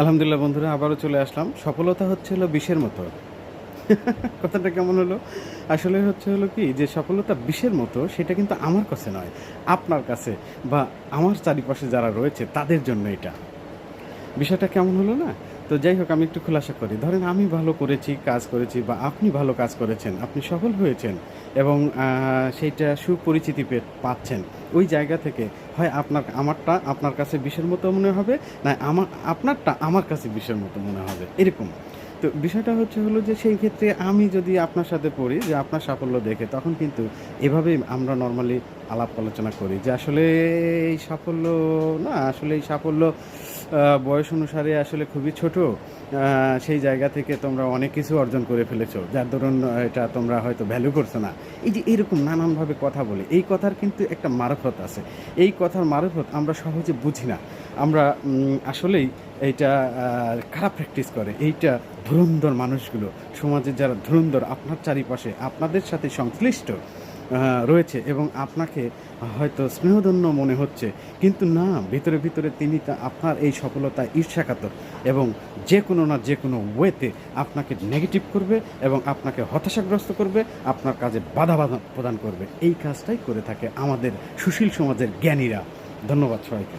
আলহামদুলিল্লাহ বন্ধুরা, আবারও চলে আসলাম। সফলতা হচ্ছে হলো বিষের মতো। কথাটা কেমন হলো? আসলে হলো কি যে সফলতা বিষের মতো, সেটা কিন্তু আমার কাছে নয়, আপনার কাছে বা আমার চারিপাশে যারা রয়েছে তাদের জন্য এটা। বিষয়টা কেমন হলো না? তো যাই হোক, আমি একটু খোলাসা করি। ধরেন আমি ভালো করেছি, কাজ করেছি বা আপনি ভালো কাজ করেছেন, আপনি সফল হয়েছেন এবং সেইটা সুপরিচিতি পাচ্ছেন। ওই জায়গা থেকে হয় আমারটা আপনার কাছে বিষের মতো মনে হবে, না আপনারটা আমার কাছে বিষের মতো মনে হবে, এরকম। তো বিষয়টা হলো যে সেই ক্ষেত্রে আমি যদি আপনার সাথে পড়ি যে আপনার সাফল্য দেখে, তখন কিন্তু এভাবেই আমরা নরমালি আলাপ আলোচনা করি যে আসলে এই সাফল্য আসলে এই সাফল্য বয়স অনুসারে আসলে খুবই ছোট। সেই জায়গা থেকে তোমরা অনেক কিছু অর্জন করে ফেলেছো, যার দরুন এটা তোমরা হয়তো ভ্যালু করছো না। এই যে এরকম নানানভাবে কথা বলে, এই কথার কিন্তু একটা মারফত আছে। এই কথার মারফত আমরা সহজে বুঝি না। আমরা আসলেই এইটা খারাপ প্র্যাকটিস করে। এইটা ধুরন্ধর মানুষগুলো, সমাজের যারা ধুরন্ধর আপনার চারিপাশে আপনাদের সাথে সংশ্লিষ্ট রয়েছে এবং আপনাকে হয়তো স্নেহধন্য মনে হচ্ছে, কিন্তু না, ভিতরে ভিতরে তিনি আপনার এই সফলতায় ঈর্ষাকাতর এবং যে কোনো ওয়েতে আপনাকে নেগেটিভ করবে এবং আপনাকে হতাশাগ্রস্ত করবে, আপনার কাজে বাধা প্রদান করবে। এই কাজটাই করে থাকে আমাদের সুশীল সমাজের জ্ঞানীরা। ধন্যবাদ সবাইকে।